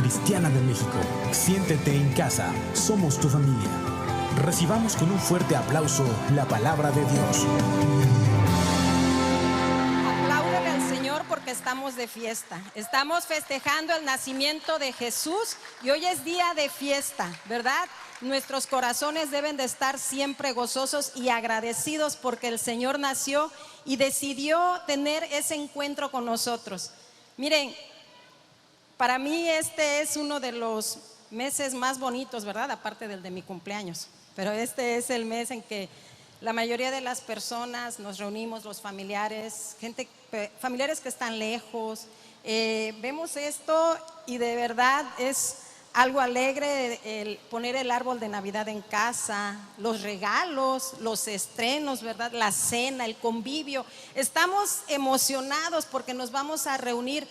Cristiana de México. Siéntete en casa, somos tu familia. Recibamos con un fuerte aplauso la palabra de Dios. Apláudele al Señor porque estamos de fiesta. Estamos festejando el nacimiento de Jesús y hoy es día de fiesta, ¿verdad? Nuestros corazones deben de estar siempre gozosos y agradecidos porque el Señor nació y decidió tener ese encuentro con nosotros. Miren, para mí este es uno de los meses más bonitos, ¿verdad? Aparte del de mi cumpleaños, pero este es el mes en que la mayoría de las personas nos reunimos, los familiares, familiares que están lejos, vemos esto y de verdad es algo alegre el poner el árbol de Navidad en casa, los regalos, los estrenos, ¿verdad? La cena, el convivio. Estamos emocionados porque nos vamos a reunir.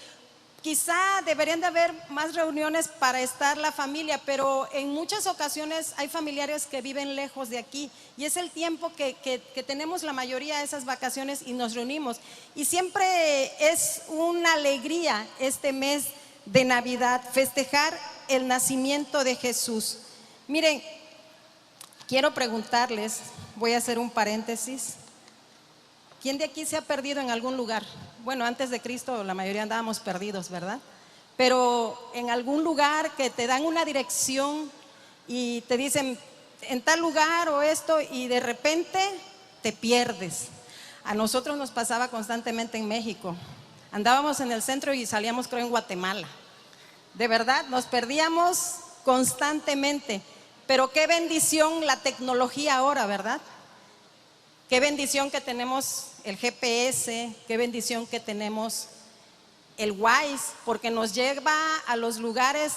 Quizá deberían de haber más reuniones para estar la familia, pero en muchas ocasiones hay familiares que viven lejos de aquí y es el tiempo que tenemos la mayoría de esas vacaciones y nos reunimos. Y siempre es una alegría este mes de Navidad, festejar el nacimiento de Jesús. Miren, quiero preguntarles, voy a hacer un paréntesis. ¿Quién de aquí se ha perdido en algún lugar? Bueno, antes de Cristo la mayoría andábamos perdidos, ¿verdad? Pero en algún lugar que te dan una dirección y te dicen en tal lugar o esto y de repente te pierdes. A nosotros nos pasaba constantemente en México. Andábamos en el centro y salíamos, creo, en Guatemala. De verdad, nos perdíamos constantemente. Pero qué bendición la tecnología ahora, ¿verdad? Qué bendición que tenemos el GPS, qué bendición que tenemos el Waze, porque nos lleva a los lugares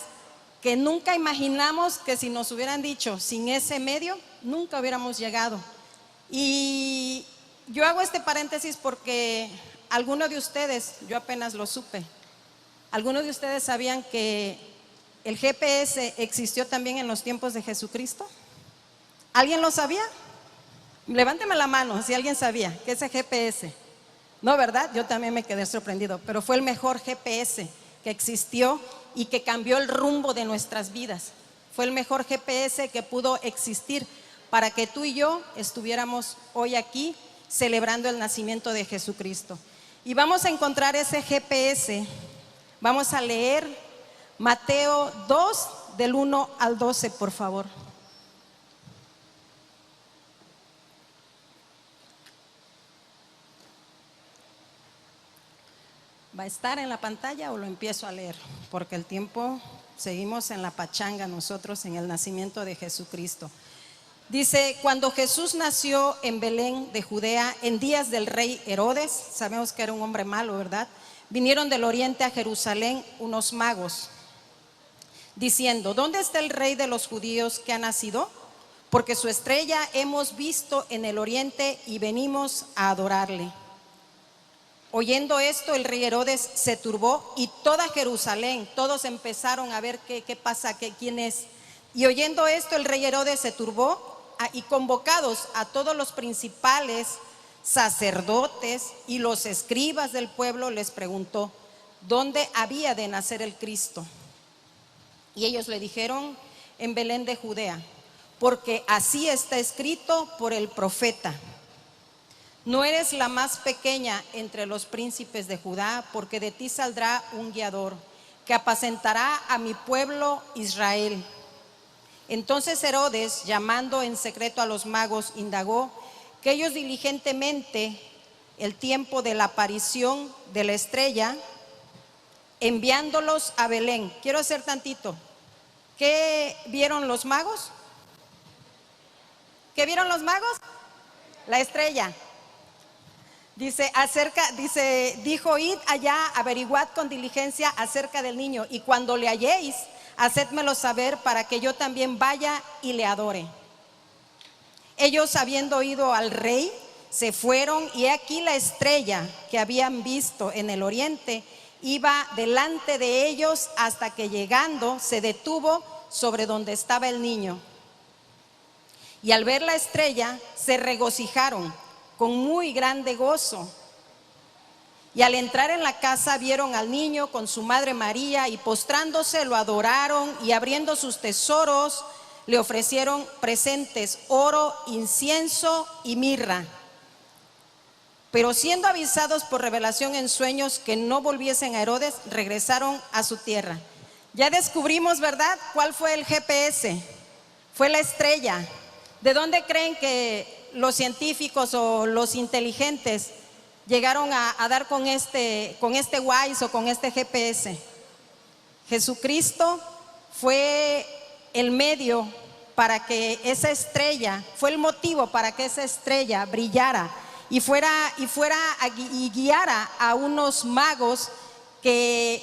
que nunca imaginamos que si nos hubieran dicho sin ese medio, nunca hubiéramos llegado. Y yo hago este paréntesis porque algunos de ustedes, yo apenas lo supe, algunos de ustedes sabían que el GPS existió también en los tiempos de Jesucristo. ¿Alguien lo sabía? Levánteme la mano si alguien sabía que ese GPS, no, ¿verdad? Yo también me quedé sorprendido, pero fue el mejor GPS que existió y que cambió el rumbo de nuestras vidas. Fue el mejor GPS que pudo existir para que tú y yo estuviéramos hoy aquí celebrando el nacimiento de Jesucristo. Y vamos a encontrar ese GPS, vamos a leer Mateo 2 del 1 al 12, por favor. ¿Va a estar en la pantalla o lo empiezo a leer? Porque el tiempo, seguimos en la pachanga nosotros en el nacimiento de Jesucristo. Dice, cuando Jesús nació en Belén de Judea, en días del rey Herodes, sabemos que era un hombre malo, ¿verdad? Vinieron del oriente a Jerusalén unos magos, diciendo, ¿dónde está el rey de los judíos que ha nacido? Porque su estrella hemos visto en el oriente y venimos a adorarle. Oyendo esto, el rey Herodes se turbó y toda Jerusalén, todos empezaron a ver qué pasa, quién es. Y oyendo esto, el rey Herodes se turbó y convocados a todos los principales sacerdotes y los escribas del pueblo, les preguntó, ¿dónde había de nacer el Cristo? Y ellos le dijeron, en Belén de Judea, porque así está escrito por el profeta. No eres la más pequeña entre los príncipes de Judá, porque de ti saldrá un guiador que apacentará a mi pueblo Israel. Entonces Herodes, llamando en secreto a los magos, indagó que ellos diligentemente el tiempo de la aparición de la estrella, enviándolos a Belén. Quiero hacer tantito. ¿Qué vieron los magos? ¿Qué vieron los magos? La estrella. Dice, dijo, id allá, averiguad con diligencia acerca del niño, y cuando le halléis, hacedmelo saber para que yo también vaya y le adore. Ellos, habiendo oído al rey, se fueron, y he aquí la estrella que habían visto en el oriente iba delante de ellos hasta que llegando se detuvo sobre donde estaba el niño. Y al ver la estrella se regocijaron con muy grande gozo. Y al entrar en la casa vieron al niño con su madre María y postrándose lo adoraron y abriendo sus tesoros le ofrecieron presentes, oro, incienso y mirra. Pero siendo avisados por revelación en sueños que no volviesen a Herodes, regresaron a su tierra. Ya descubrimos, ¿verdad?, cuál fue el GPS. Fue la estrella. ¿De dónde creen que los científicos o los inteligentes llegaron a dar con este Waze o con este GPS? Jesucristo fue el medio para que esa estrella, fue el motivo para que esa estrella brillara y guiara a unos magos que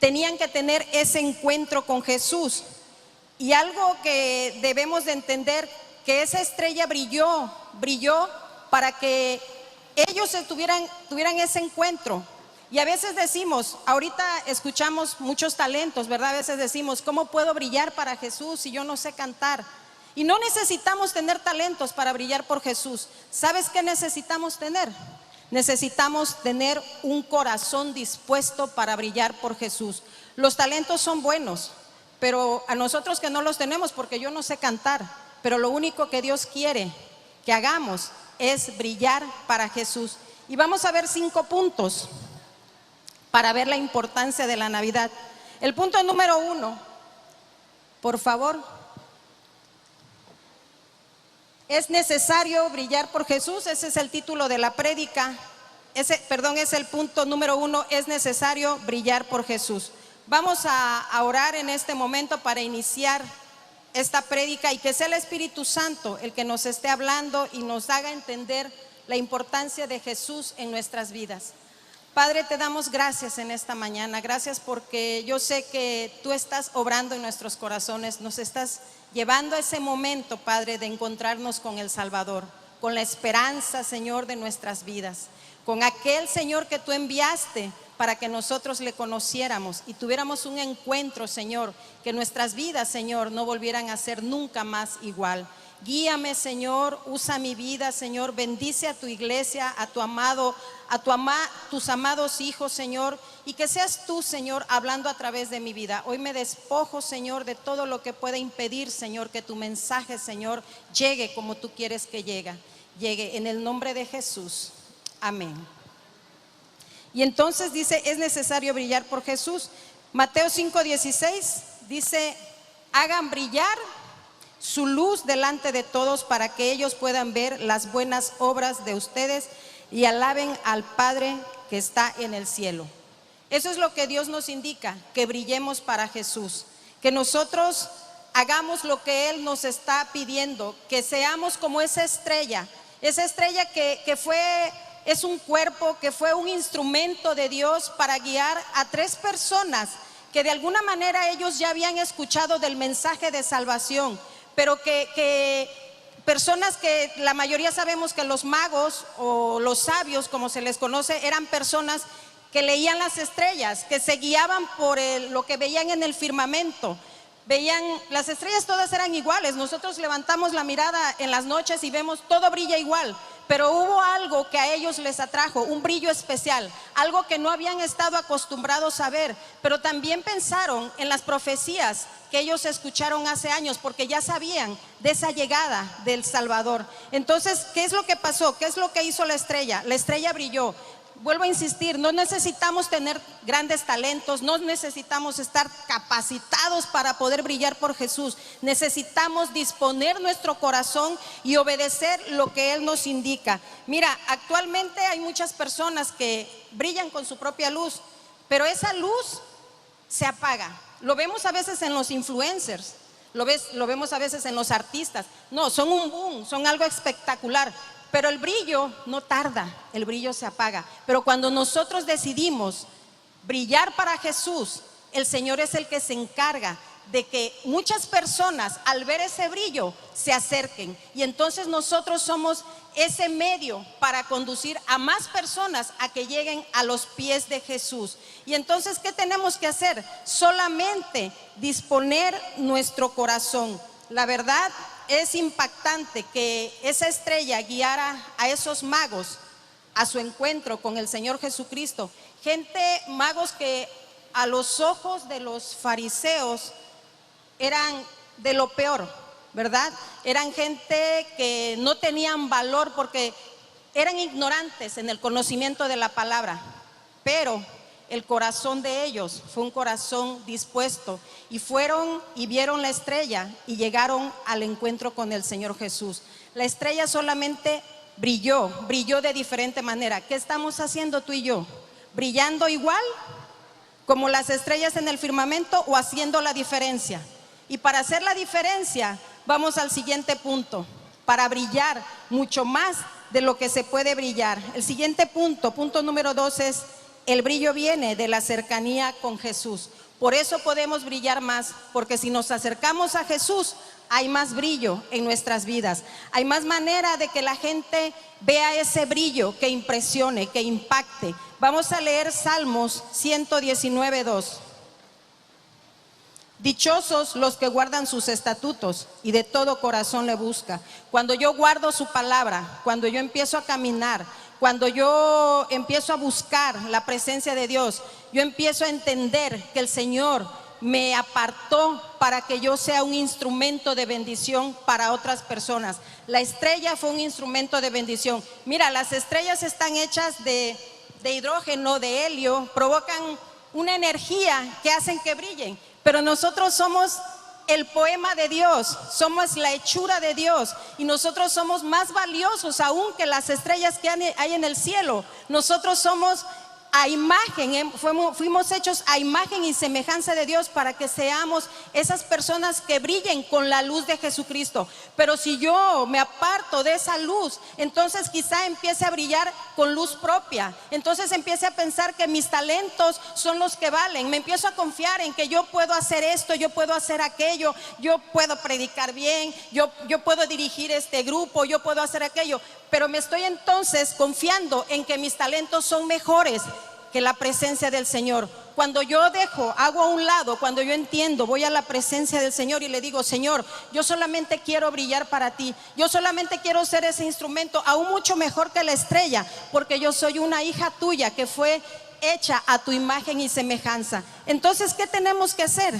tenían que tener ese encuentro con Jesús. Y algo que debemos de entender, que esa estrella brilló para que ellos tuvieran ese encuentro. Y a veces decimos, ahorita escuchamos muchos talentos, ¿verdad? A veces decimos, ¿cómo puedo brillar para Jesús si yo no sé cantar? Y no necesitamos tener talentos para brillar por Jesús. ¿Sabes qué necesitamos tener? Necesitamos tener un corazón dispuesto para brillar por Jesús. Los talentos son buenos, pero a nosotros que no los tenemos, porque yo no sé cantar, pero lo único que Dios quiere que hagamos es brillar para Jesús. Y vamos a ver 5 puntos para ver la importancia de la Navidad. El punto número 1, por favor. Es necesario brillar por Jesús. Ese es el título de la prédica. Es el punto número 1, es necesario brillar por Jesús. Vamos a orar en este momento para iniciar esta prédica y que sea el Espíritu Santo el que nos esté hablando y nos haga entender la importancia de Jesús en nuestras vidas. Padre, te damos gracias en esta mañana. Gracias porque yo sé que tú estás obrando en nuestros corazones. Nos estás llevando a ese momento, Padre, de encontrarnos con el Salvador, con la esperanza, Señor, de nuestras vidas, con aquel Señor que tú enviaste para que nosotros le conociéramos y tuviéramos un encuentro, Señor, que nuestras vidas, Señor, no volvieran a ser nunca más igual. Guíame, Señor, usa mi vida, Señor, bendice a tu iglesia, a tus amados hijos, Señor, y que seas tú, Señor, hablando a través de mi vida. Hoy me despojo, Señor, de todo lo que pueda impedir, Señor, que tu mensaje, Señor, llegue como tú quieres que llegue. En el nombre de Jesús. Amén. Y entonces dice, es necesario brillar por Jesús. Mateo 5:16 dice, hagan brillar su luz delante de todos para que ellos puedan ver las buenas obras de ustedes y alaben al Padre que está en el cielo. Eso es lo que Dios nos indica, que brillemos para Jesús, que nosotros hagamos lo que Él nos está pidiendo, que seamos como esa estrella que es un cuerpo, que fue un instrumento de Dios para guiar a 3 personas que de alguna manera ellos ya habían escuchado del mensaje de salvación, pero que personas que la mayoría sabemos que los magos o los sabios, como se les conoce, eran personas que leían las estrellas, que se guiaban por lo que veían en el firmamento. Veían, las estrellas todas eran iguales. Nosotros levantamos la mirada en las noches y vemos todo brilla igual, pero hubo algo que a ellos les atrajo, un brillo especial, algo que no habían estado acostumbrados a ver. Pero también pensaron en las profecías que ellos escucharon hace años, porque ya sabían de esa llegada del Salvador. Entonces, ¿qué es lo que pasó? ¿Qué es lo que hizo la estrella? La estrella brilló. Vuelvo a insistir, no necesitamos tener grandes talentos, no necesitamos estar capacitados para poder brillar por Jesús. Necesitamos disponer nuestro corazón y obedecer lo que Él nos indica. Mira, actualmente hay muchas personas que brillan con su propia luz, pero esa luz se apaga. Lo vemos a veces en los influencers, lo vemos a veces en los artistas. No, son un boom, son algo espectacular. Pero el brillo no tarda, el brillo se apaga. Pero cuando nosotros decidimos brillar para Jesús, el Señor es el que se encarga de que muchas personas al ver ese brillo se acerquen. Y entonces nosotros somos ese medio para conducir a más personas a que lleguen a los pies de Jesús. Y entonces, ¿qué tenemos que hacer? Solamente disponer nuestro corazón. La verdad, es impactante que esa estrella guiara a esos magos a su encuentro con el Señor Jesucristo. Gente, magos, que a los ojos de los fariseos eran de lo peor, ¿verdad? Eran gente que no tenían valor porque eran ignorantes en el conocimiento de la palabra, pero el corazón de ellos fue un corazón dispuesto y fueron y vieron la estrella y llegaron al encuentro con el Señor Jesús. La estrella solamente brilló de diferente manera. ¿Qué estamos haciendo tú y yo? ¿Brillando igual como las estrellas en el firmamento o haciendo la diferencia? Y para hacer la diferencia, vamos al siguiente punto, para brillar mucho más de lo que se puede brillar. El siguiente punto, punto número 2, es: el brillo viene de la cercanía con Jesús. Por eso podemos brillar más, porque si nos acercamos a Jesús, hay más brillo en nuestras vidas. Hay más manera de que la gente vea ese brillo, que impresione, que impacte. Vamos a leer Salmos 119:2. Dichosos los que guardan sus estatutos y de todo corazón le busca. Cuando yo guardo su palabra, cuando yo empiezo a caminar, cuando yo empiezo a buscar la presencia de Dios, yo empiezo a entender que el Señor me apartó para que yo sea un instrumento de bendición para otras personas. La estrella fue un instrumento de bendición. Mira, las estrellas están hechas de hidrógeno, de helio, provocan una energía que hacen que brillen. Pero nosotros somos el poema de Dios, somos la hechura de Dios, y nosotros somos más valiosos aún que las estrellas que hay en el cielo. Nosotros somos a imagen, fuimos hechos a imagen y semejanza de Dios para que seamos esas personas que brillen con la luz de Jesucristo. Pero si yo me aparto de esa luz, entonces quizá empiece a brillar con luz propia. Entonces empiece a pensar que mis talentos son los que valen. Me empiezo a confiar en que yo puedo hacer esto, yo puedo hacer aquello, yo puedo predicar bien, yo puedo dirigir este grupo, yo puedo hacer aquello. Pero me estoy entonces confiando en que mis talentos son mejores que la presencia del Señor. Cuando yo hago a un lado, cuando yo entiendo, voy a la presencia del Señor y le digo: Señor, yo solamente quiero brillar para ti, yo solamente quiero ser ese instrumento, aún mucho mejor que la estrella, porque yo soy una hija tuya que fue hecha a tu imagen y semejanza. Entonces, ¿qué tenemos que hacer?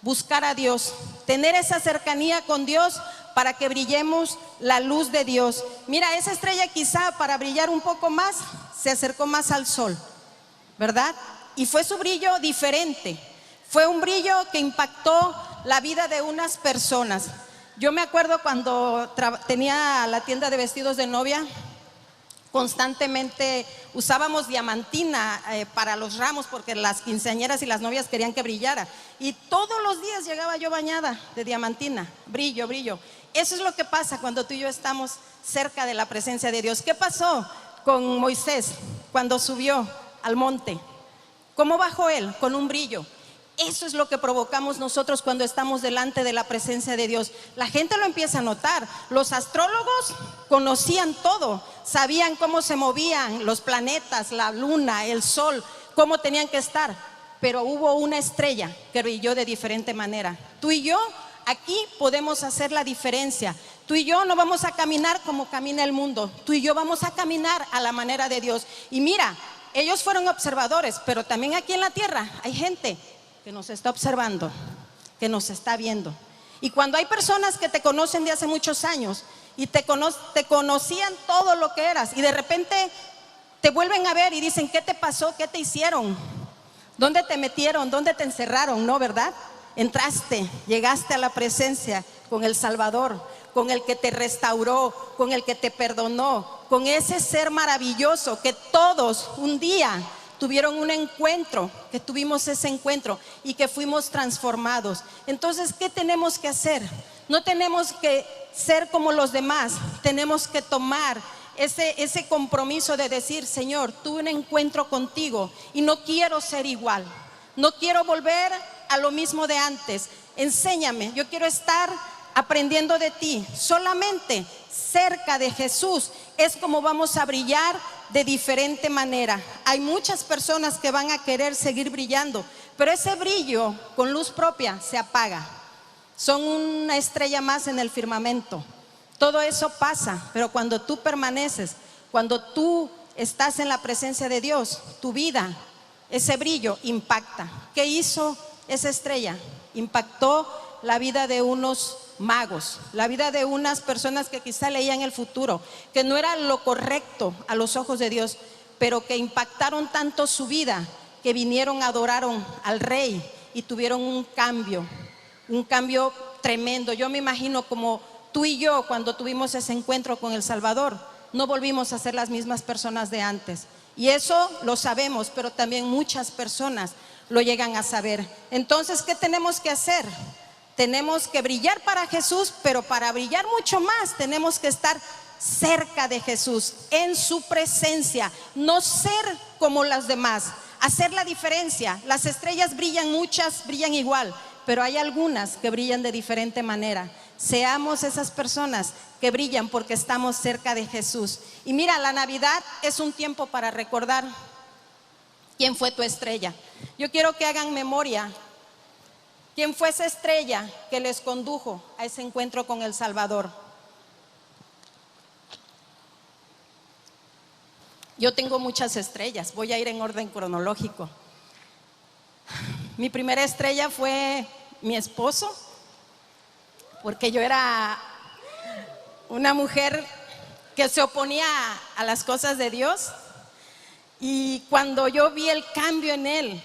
Buscar a Dios, tener esa cercanía con Dios para que brillemos la luz de Dios. Mira, esa estrella quizá para brillar un poco más se acercó más al sol, ¿verdad? Y fue su brillo diferente, fue un brillo que impactó la vida de unas personas. Yo me acuerdo cuando tenía la tienda de vestidos de novia, constantemente usábamos diamantina para los ramos, porque las quinceañeras y las novias querían que brillara, y todos los días llegaba yo bañada de diamantina, brillo, brillo. Eso es lo que pasa cuando tú y yo estamos cerca de la presencia de Dios. ¿Qué pasó con Moisés cuando subió al monte? ¿Cómo bajó él? Con un brillo. Eso es lo que provocamos nosotros cuando estamos delante de la presencia de Dios. La gente lo empieza a notar. Los astrólogos conocían todo, sabían cómo se movían los planetas, la luna, el sol, cómo tenían que estar. Pero hubo una estrella que brilló de diferente manera. Tú y yo aquí podemos hacer la diferencia. Tú y yo no vamos a caminar como camina el mundo. Tú y yo vamos a caminar a la manera de Dios. Y mira, ellos fueron observadores, pero también aquí en la tierra hay gente que nos está observando, que nos está viendo. Y cuando hay personas que te conocen de hace muchos años y te conocían todo lo que eras, y de repente te vuelven a ver y dicen: ¿qué te pasó? ¿Qué te hicieron? ¿Dónde te metieron? ¿Dónde te encerraron? ¿No, verdad? Entraste, llegaste a la presencia con el Salvador, con el que te restauró, con el que te perdonó, con ese ser maravilloso que todos un día tuvieron un encuentro, que tuvimos ese encuentro y que fuimos transformados. Entonces, ¿qué tenemos que hacer? No tenemos que ser como los demás, tenemos que tomar ese compromiso de decir: Señor, tuve un encuentro contigo y no quiero ser igual, no quiero volver a lo mismo de antes. Enséñame, yo quiero estar aprendiendo de ti. Solamente cerca de Jesús es como vamos a brillar de diferente manera. Hay muchas personas que van a querer seguir brillando, pero ese brillo con luz propia se apaga. Son una estrella más en el firmamento. Todo eso pasa, pero cuando tú permaneces, cuando tú estás en la presencia de Dios, tu vida, ese brillo impacta. ¿Qué hizo esa estrella? Impactó la vida de unos magos, la vida de unas personas que quizá leían el futuro, que no era lo correcto a los ojos de Dios, pero que impactaron tanto su vida que vinieron, adoraron al rey y tuvieron un cambio tremendo. Yo me imagino como tú y yo cuando tuvimos ese encuentro con el Salvador, no volvimos a ser las mismas personas de antes. Y eso lo sabemos, pero también muchas personas lo llegan a saber. Entonces, ¿qué tenemos que hacer? Tenemos que brillar para Jesús, pero para brillar mucho más tenemos que estar cerca de Jesús, en su presencia, no ser como las demás, hacer la diferencia. Las estrellas brillan, muchas brillan igual, pero hay algunas que brillan de diferente manera. Seamos esas personas que brillan porque estamos cerca de Jesús. Y mira, la Navidad es un tiempo para recordar quién fue tu estrella. Yo quiero que hagan memoria. ¿Quién fue esa estrella que les condujo a ese encuentro con el Salvador? Yo tengo muchas estrellas, voy a ir en orden cronológico. Mi primera estrella fue mi esposo, porque yo era una mujer que se oponía a las cosas de Dios. Y cuando yo vi el cambio en él,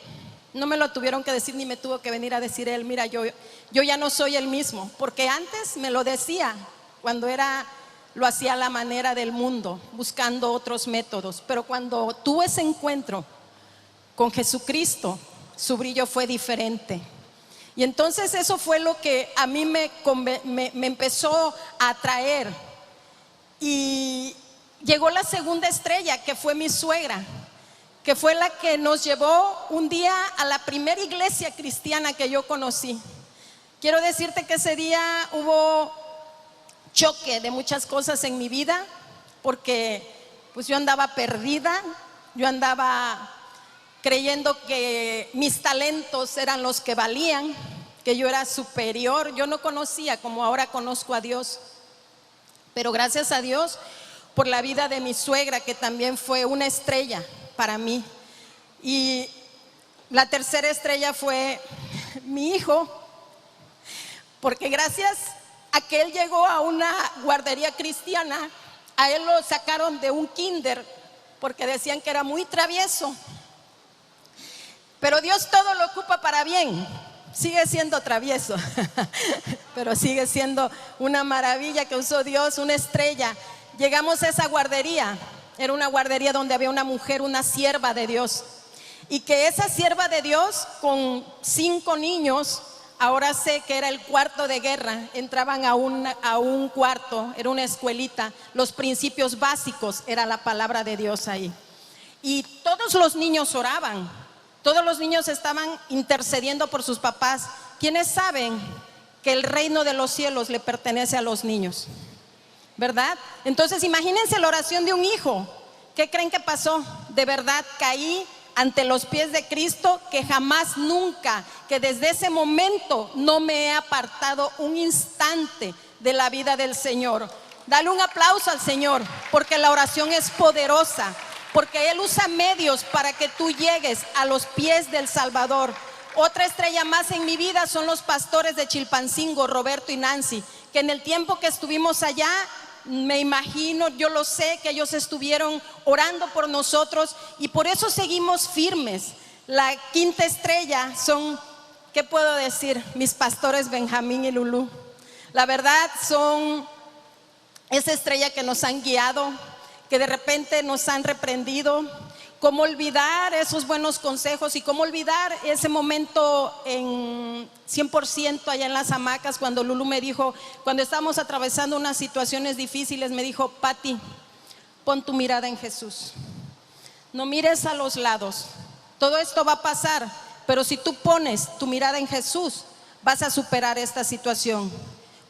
no me lo tuvieron que decir ni me tuvo que venir a decir él, mira, yo ya no soy el mismo, porque antes me lo decía cuando lo hacía a la manera del mundo, buscando otros métodos, pero cuando tuve ese encuentro con Jesucristo, su brillo fue diferente. Y entonces eso fue lo que a mí me empezó a atraer. Y llegó la segunda estrella, que fue mi suegra, que fue la que nos llevó un día a la primera iglesia cristiana que yo conocí. Quiero decirte que ese día hubo choque de muchas cosas en mi vida, porque pues yo andaba perdida, yo andaba creyendo que mis talentos eran los que valían, que yo era superior. Yo no conocía como ahora conozco a Dios, pero gracias a Dios por la vida de mi suegra, que también fue una estrella para mí. Y la tercera estrella fue mi hijo, porque gracias a que él llegó a una guardería cristiana, a él lo sacaron de un kinder porque decían que era muy travieso. Pero Dios todo lo ocupa para bien. Sigue siendo travieso, pero sigue siendo una maravilla que usó Dios, una estrella. Llegamos a esa guardería, era una guardería donde había una mujer, una sierva de Dios, y que esa sierva de Dios con 5 niños, ahora sé que era el cuarto de guerra, entraban a un cuarto, era una escuelita, los principios básicos, era la palabra de Dios ahí. Y todos los niños oraban, todos los niños estaban intercediendo por sus papás. ¿Quiénes saben que el reino de los cielos le pertenece a los niños? ¿Verdad? Entonces imagínense la oración de un hijo. ¿Qué creen que pasó? De verdad caí ante los pies de Cristo, que jamás, nunca, que desde ese momento no me he apartado un instante de la vida del Señor. Dale un aplauso al Señor, porque la oración es poderosa, porque Él usa medios para que tú llegues a los pies del Salvador. Otra estrella más en mi vida son los pastores de Chilpancingo, Roberto y Nancy, que en el tiempo que estuvimos allá, me imagino, yo lo sé, que ellos estuvieron orando por nosotros y por eso seguimos firmes. La quinta estrella son, ¿qué puedo decir? Mis pastores Benjamín y Lulú. La verdad son esa estrella que nos han guiado, que de repente nos han reprendido. ¿Cómo olvidar esos buenos consejos y cómo olvidar ese momento en 100% allá en las hamacas cuando Lulú me dijo, cuando estábamos atravesando unas situaciones difíciles, me dijo, Pati, pon tu mirada en Jesús, no mires a los lados, todo esto va a pasar, pero si tú pones tu mirada en Jesús, vas a superar esta situación.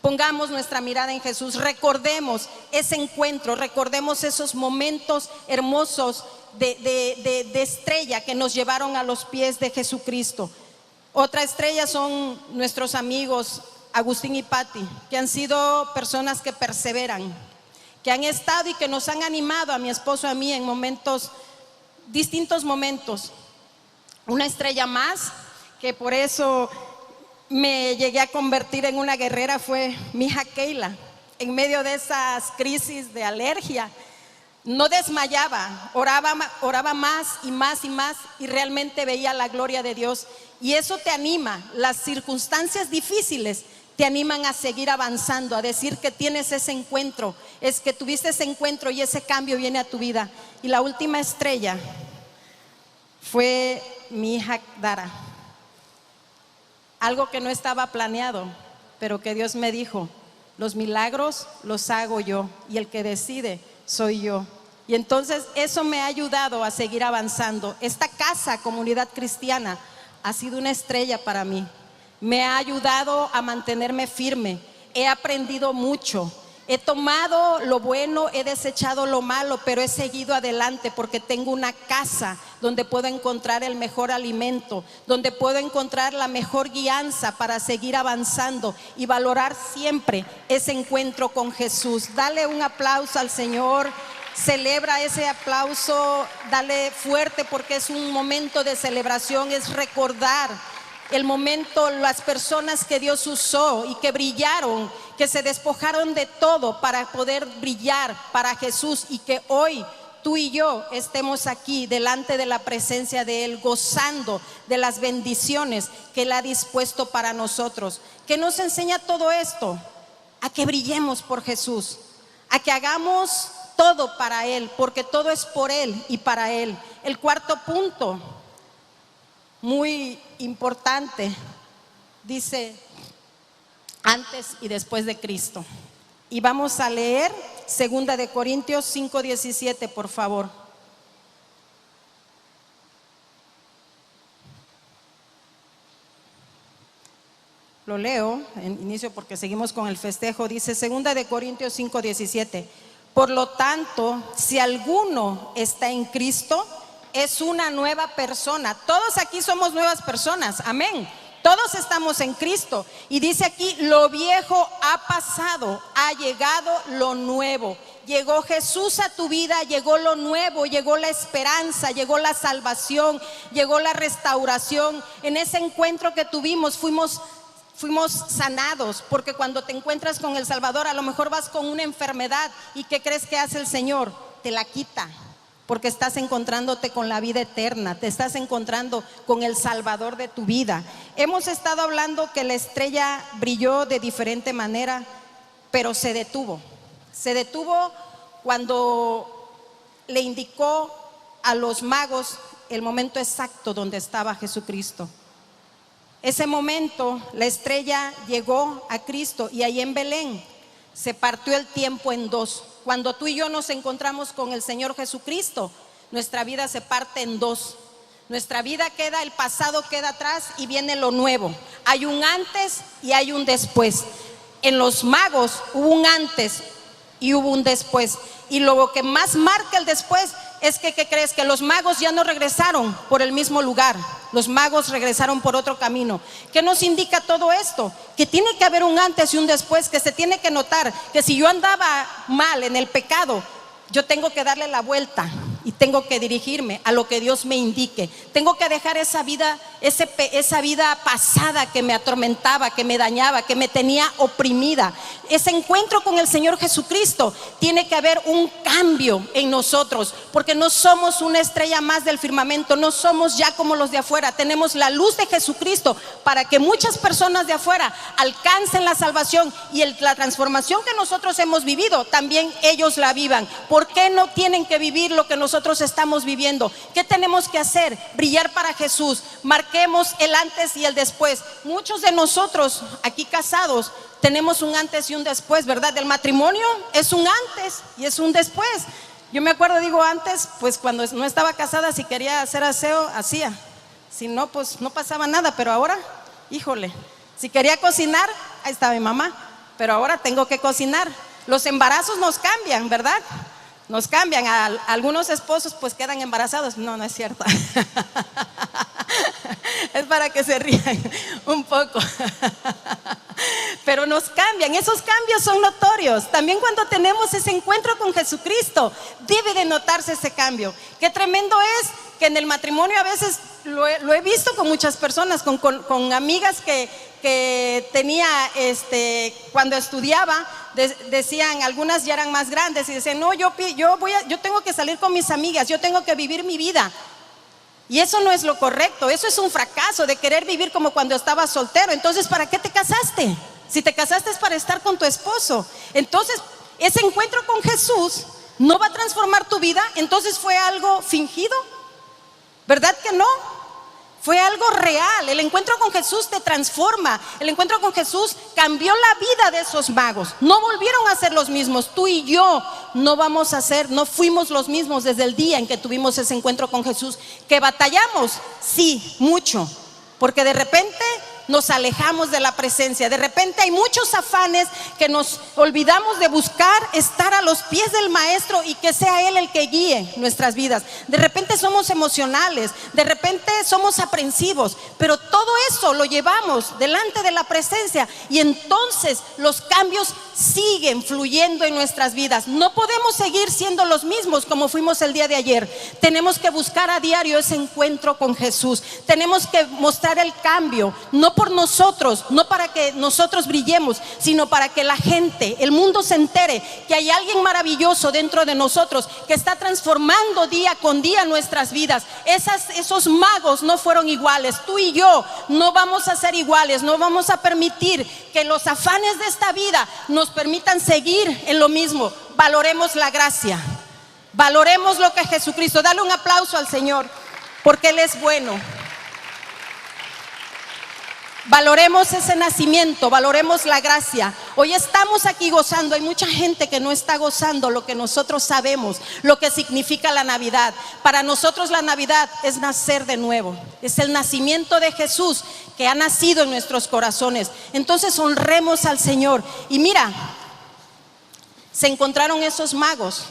Pongamos nuestra mirada en Jesús, recordemos ese encuentro, recordemos esos momentos hermosos de estrella que nos llevaron a los pies de Jesucristo. Otra estrella son nuestros amigos Agustín y Pati, que han sido personas que perseveran, que han estado y que nos han animado a mi esposo y a mí en distintos momentos. Una estrella más, que por eso me llegué a convertir en una guerrera, fue mi hija Keila. En medio de esas crisis de alergia, no desmayaba, oraba más y más y más, y realmente veía la gloria de Dios. Y eso te anima. Las circunstancias difíciles te animan a seguir avanzando, a decir que tienes ese encuentro, es que tuviste ese encuentro y ese cambio viene a tu vida. Y la última estrella fue mi hija Dara. Algo que no estaba planeado, pero que Dios me dijo: los milagros los hago yo y el que decide soy yo. Y entonces eso me ha ayudado a seguir avanzando. Esta casa, Comunidad Cristiana, ha sido una estrella para mí. Me ha ayudado a mantenerme firme. He aprendido mucho. He tomado lo bueno, he desechado lo malo, pero he seguido adelante porque tengo una casa donde puedo encontrar el mejor alimento, donde puedo encontrar la mejor guianza para seguir avanzando y valorar siempre ese encuentro con Jesús. Dale un aplauso al Señor, celebra ese aplauso, dale fuerte, porque es un momento de celebración, es recordar el momento, las personas que Dios usó y que brillaron, que se despojaron de todo para poder brillar para Jesús, y que hoy tú y yo estemos aquí delante de la presencia de Él, gozando de las bendiciones que Él ha dispuesto para nosotros. ¿Qué nos enseña todo esto? A que brillemos por Jesús, a que hagamos todo para Él, porque todo es por Él y para Él. El cuarto punto, muy importante, dice antes y después de Cristo. Y vamos a leer 2 de Corintios 5:17, por favor. Lo leo en inicio porque seguimos con el festejo. Dice 2 de Corintios 5:17: por lo tanto, si alguno está en Cristo, es una nueva persona. Todos aquí somos nuevas personas, amén. Todos estamos en Cristo. Y dice aquí: lo viejo ha pasado, ha llegado lo nuevo. Llegó Jesús a tu vida, llegó lo nuevo, llegó la esperanza, llegó la salvación, llegó la restauración. En ese encuentro que tuvimos fuimos sanados, porque cuando te encuentras con el Salvador, a lo mejor vas con una enfermedad, y ¿qué crees que hace el Señor? Te la quita, porque estás encontrándote con la vida eterna, te estás encontrando con el Salvador de tu vida. Hemos estado hablando que la estrella brilló de diferente manera, pero se detuvo cuando le indicó a los magos el momento exacto donde estaba Jesucristo. Ese momento la estrella llegó a Cristo, y ahí en Belén se partió el tiempo en dos. Cuando tú y yo nos encontramos con el Señor Jesucristo, nuestra vida se parte en dos. Nuestra vida queda, el pasado queda atrás y viene lo nuevo. Hay un antes y hay un después. En los magos hubo un antes y hubo un después. Y lo que más marca el después es que, ¿qué crees? Que los magos ya no regresaron por el mismo lugar. Los magos regresaron por otro camino. ¿Qué nos indica todo esto? Que tiene que haber un antes y un después, que se tiene que notar que si yo andaba mal en el pecado, yo tengo que darle la vuelta y tengo que dirigirme a lo que Dios me indique. Tengo que dejar esa vida pasada que me atormentaba, que me dañaba, que me tenía oprimida. Ese encuentro con el Señor Jesucristo, tiene que haber un cambio en nosotros, porque no somos una estrella más del firmamento, no somos ya como los de afuera. Tenemos la luz de Jesucristo para que muchas personas de afuera alcancen la salvación, y la transformación que nosotros hemos vivido, también ellos la vivan. ¿Por qué no tienen que vivir lo que nosotros estamos viviendo? ¿Qué tenemos que hacer? Brillar para Jesús. Marquemos el antes y el después. Muchos de nosotros aquí casados tenemos un antes y un después, ¿verdad? Del matrimonio es un antes y es un después. Yo me acuerdo, digo antes, pues cuando no estaba casada, si quería hacer aseo, hacía. Si no, pues no pasaba nada. Pero ahora, híjole, si quería cocinar, ahí estaba mi mamá. Pero ahora tengo que cocinar. Los embarazos nos cambian, ¿verdad? Nos cambian. Algunos esposos pues quedan embarazados. No, no es cierto. Es para que se rían un poco. pero nos cambian. Esos cambios son notorios. También cuando tenemos ese encuentro con Jesucristo, debe de notarse ese cambio. Qué tremendo es que en el matrimonio a veces lo he visto con muchas personas, con amigas que tenía cuando estudiaba, decían, algunas ya eran más grandes y decían, no, yo tengo que salir con mis amigas, yo tengo que vivir mi vida. Y eso no es lo correcto, eso es un fracaso de querer vivir como cuando estabas soltero. Entonces, ¿para qué te casaste? Si te casaste es para estar con tu esposo. Entonces, ese encuentro con Jesús no va a transformar tu vida. Entonces, ¿fue algo fingido? ¿Verdad que no? Fue algo real. El encuentro con Jesús te transforma. El encuentro con Jesús cambió la vida de esos magos. No volvieron a ser los mismos. Tú y yo no fuimos los mismos desde el día en que tuvimos ese encuentro con Jesús. ¿Que batallamos? Sí, mucho. Porque de repente nos alejamos de la presencia. De repente hay muchos afanes que nos olvidamos de buscar estar a los pies del Maestro y que sea Él el que guíe nuestras vidas. De repente somos emocionales, de repente somos aprensivos, pero todo eso lo llevamos delante de la presencia y entonces los cambios siguen fluyendo en nuestras vidas. No podemos seguir siendo los mismos como fuimos el día de ayer. Tenemos que buscar a diario ese encuentro con Jesús. Tenemos que mostrar el cambio, no por nosotros, no para que nosotros brillemos, sino para que la gente, el mundo se entere que hay alguien maravilloso dentro de nosotros que está transformando día con día nuestras vidas. Esos magos no fueron iguales. Tú y yo no vamos a ser iguales. No vamos a permitir que los afanes de esta vida nos permitan seguir en lo mismo. Valoremos la gracia, valoremos lo que Jesucristo. Dale un aplauso al Señor porque Él es bueno. Valoremos ese nacimiento, valoremos la gracia. Hoy estamos aquí gozando. Hay mucha gente que no está gozando lo que nosotros sabemos, lo que significa la Navidad. Para nosotros la Navidad es nacer de nuevo. Es el nacimiento de Jesús que ha nacido en nuestros corazones. Entonces honremos al Señor. Y mira, se encontraron esos magos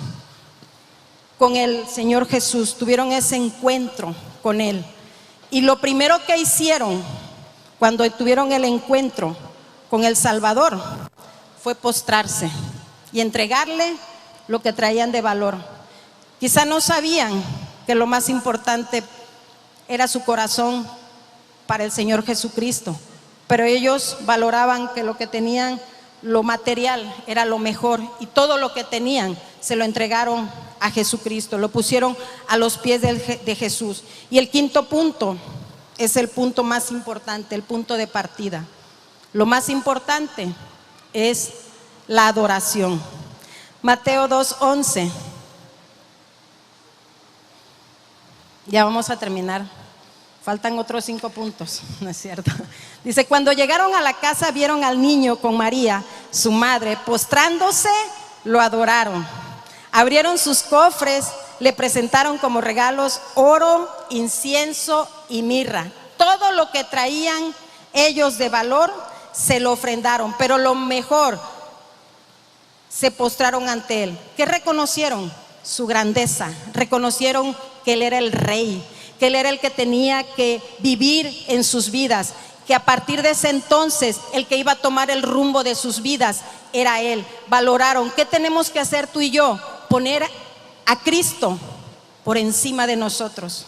con el Señor Jesús. Tuvieron ese encuentro con Él. Y lo primero que hicieron cuando tuvieron el encuentro con el Salvador fue postrarse y entregarle lo que traían de valor. Quizá no sabían que lo más importante era su corazón para el Señor Jesucristo, pero ellos valoraban que lo que tenían, lo material, era lo mejor, y todo lo que tenían se lo entregaron a Jesucristo, lo pusieron a los pies de Jesús. Y el quinto punto es el punto más importante, el punto de partida. Lo más importante es la adoración. Mateo 2:11. Ya vamos a terminar. Faltan otros 5 puntos, ¿no es cierto? Dice, cuando llegaron a la casa vieron al niño con María, su madre, postrándose, lo adoraron. Abrieron sus cofres, le presentaron como regalos oro, incienso y mirra. Todo lo que traían ellos de valor se lo ofrendaron, pero lo mejor, se postraron ante Él. ¿Qué reconocieron? Su grandeza. Reconocieron que Él era el rey, que Él era el que tenía que vivir en sus vidas, que a partir de ese entonces el que iba a tomar el rumbo de sus vidas era Él. Valoraron. ¿Qué tenemos que hacer tú y yo? Poner a Cristo por encima de nosotros,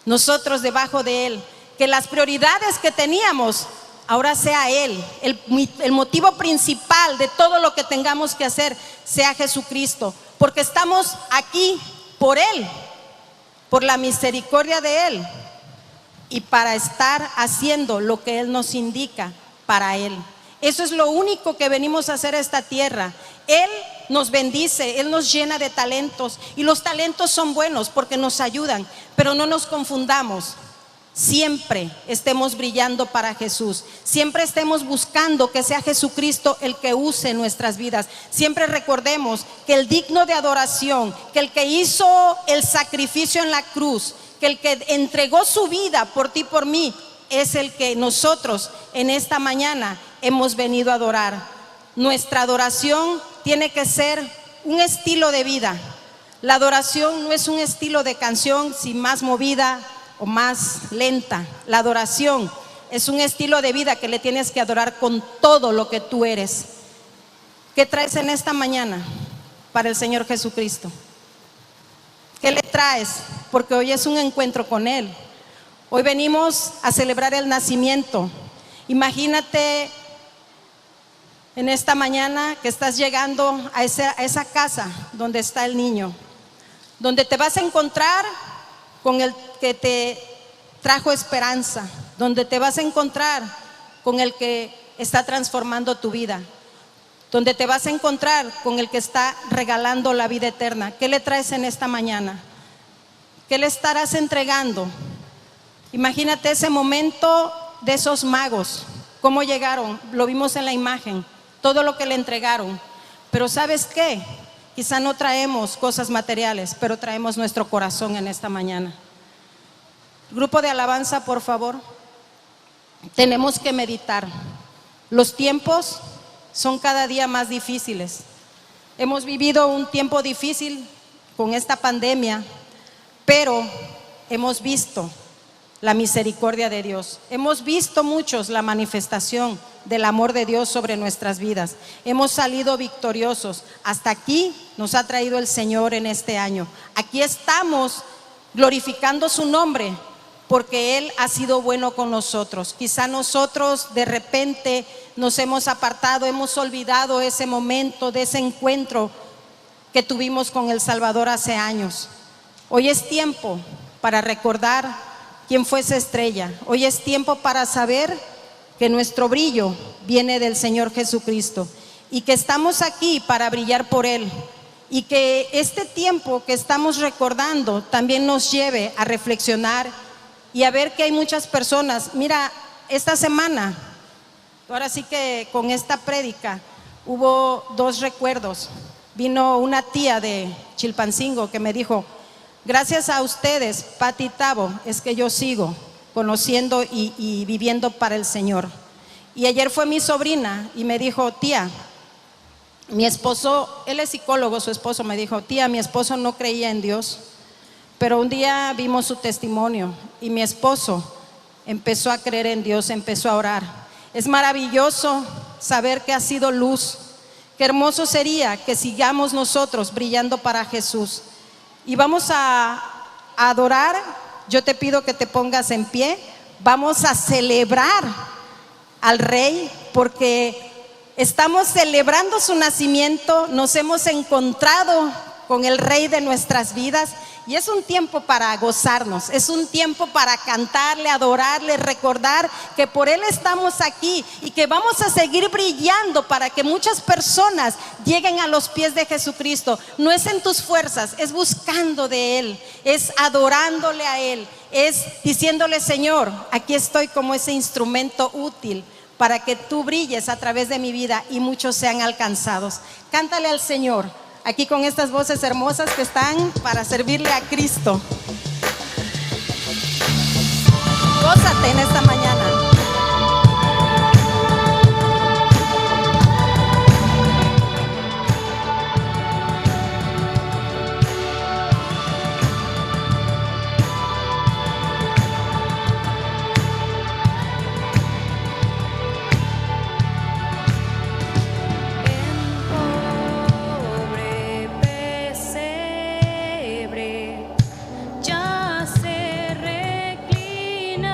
nosotros debajo de Él. Que las prioridades que teníamos ahora sea Él, el motivo principal de todo lo que tengamos que hacer sea Jesucristo, porque estamos aquí por Él, por la misericordia de Él y para estar haciendo lo que Él nos indica para Él. Eso es lo único que venimos a hacer a esta tierra. Él nos bendice, Él nos llena de talentos, y los talentos son buenos porque nos ayudan, pero no nos confundamos. Siempre estemos brillando para Jesús, siempre estemos buscando que sea Jesucristo el que use nuestras vidas. Siempre recordemos que el digno de adoración, que el que hizo el sacrificio en la cruz, que el que entregó su vida por ti y por mí, es el que nosotros en esta mañana hemos venido a adorar. Nuestra adoración tiene que ser un estilo de vida. La adoración no es un estilo de canción, si más movida o más lenta. La adoración es un estilo de vida que le tienes que adorar con todo lo que tú eres. ¿Qué traes en esta mañana para el Señor Jesucristo? ¿Qué le traes? Porque hoy es un encuentro con Él. Hoy venimos a celebrar el nacimiento. Imagínate en esta mañana que estás llegando a esa casa donde está el niño, donde te vas a encontrar con el que te trajo esperanza, donde te vas a encontrar con el que está transformando tu vida, donde te vas a encontrar con el que está regalando la vida eterna. ¿Qué le traes en esta mañana? ¿Qué le estarás entregando? Imagínate ese momento de esos magos, cómo llegaron, lo vimos en la imagen, todo lo que le entregaron. Pero ¿sabes qué? Quizá no traemos cosas materiales, pero traemos nuestro corazón en esta mañana. Grupo de alabanza, por favor. Tenemos que meditar. Los tiempos son cada día más difíciles. Hemos vivido un tiempo difícil con esta pandemia, pero hemos visto la misericordia de Dios. Hemos visto muchos la manifestación del amor de Dios sobre nuestras vidas. Hemos salido victoriosos. Hasta aquí nos ha traído el Señor en este año. Aquí estamos glorificando su nombre porque Él ha sido bueno con nosotros. Quizá nosotros de repente nos hemos apartado, hemos olvidado ese momento de ese encuentro que tuvimos con el Salvador hace años. Hoy es tiempo para recordar quién fue esa estrella. Hoy es tiempo para saber que nuestro brillo viene del Señor Jesucristo y que estamos aquí para brillar por Él, y que este tiempo que estamos recordando también nos lleve a reflexionar y a ver que hay muchas personas. Mira, esta semana, ahora sí que con esta prédica, hubo dos recuerdos. Vino una tía de Chilpancingo que me dijo: gracias a ustedes, Pati y Tavo, es que yo sigo conociendo y viviendo para el Señor. Y ayer fue mi sobrina y me dijo: tía, mi esposo, él es psicólogo, su esposo me dijo: tía, mi esposo no creía en Dios, pero un día vimos su testimonio y mi esposo empezó a creer en Dios, empezó a orar. Es maravilloso saber que ha sido luz. Qué hermoso sería que sigamos nosotros brillando para Jesús. Y vamos a adorar. Yo te pido que te pongas en pie. Vamos a celebrar al Rey porque estamos celebrando su nacimiento. Nos hemos encontrado con el Rey de nuestras vidas y es un tiempo para gozarnos, es un tiempo para cantarle, adorarle, recordar que por Él estamos aquí y que vamos a seguir brillando para que muchas personas lleguen a los pies de Jesucristo. No es en tus fuerzas, es buscando de Él, es adorándole a Él, es diciéndole: Señor, aquí estoy como ese instrumento útil para que tú brilles a través de mi vida y muchos sean alcanzados. Cántale al Señor aquí con estas voces hermosas que están para servirle a Cristo. Gózate en esta mañana. Ya se reclina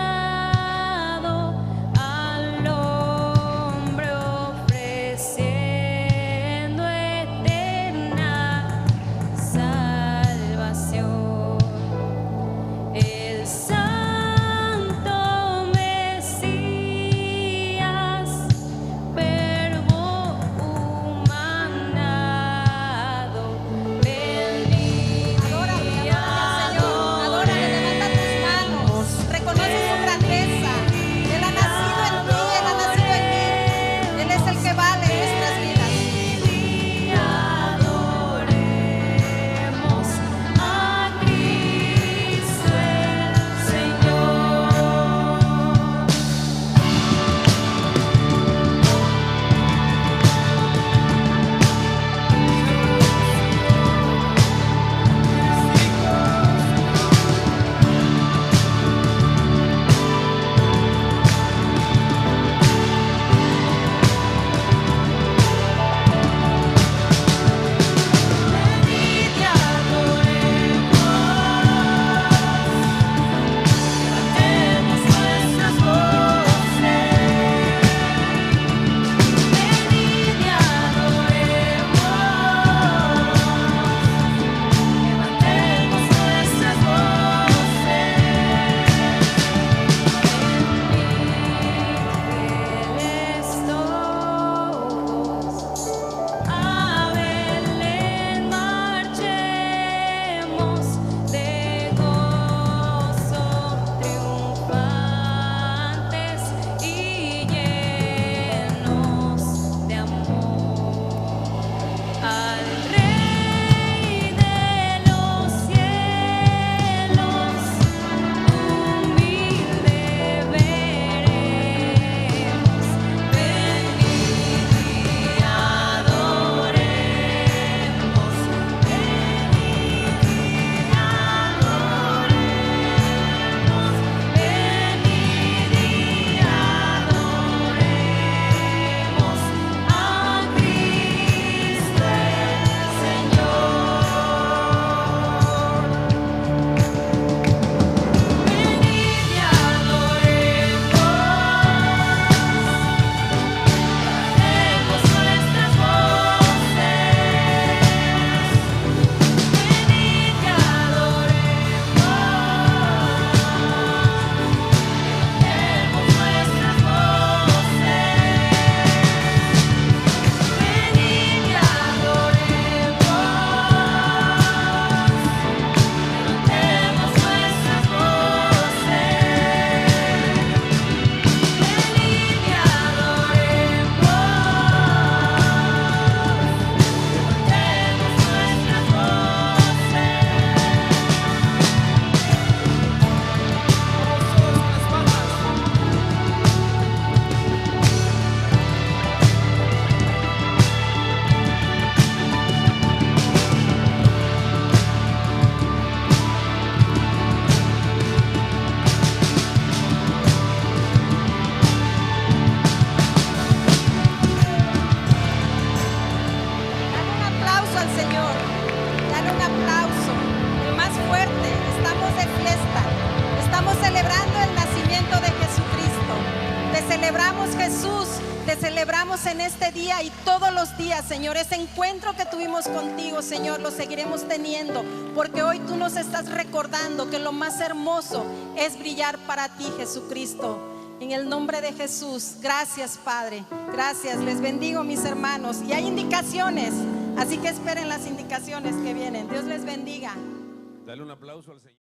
aplauso al Señor. Dale un aplauso, el más fuerte. Estamos de fiesta. Estamos celebrando el nacimiento de Jesucristo. Te celebramos, Jesús. Te celebramos en este día y todos los días, Señor. Ese encuentro que tuvimos contigo, Señor, lo seguiremos teniendo, porque hoy tú nos estás recordando que lo más hermoso es brillar para ti, Jesucristo. En el nombre de Jesús, gracias, Padre. Gracias, les bendigo, mis hermanos. Y hay indicaciones, así que esperen las indicaciones que vienen. Dios les bendiga. Dale un aplauso al Señor.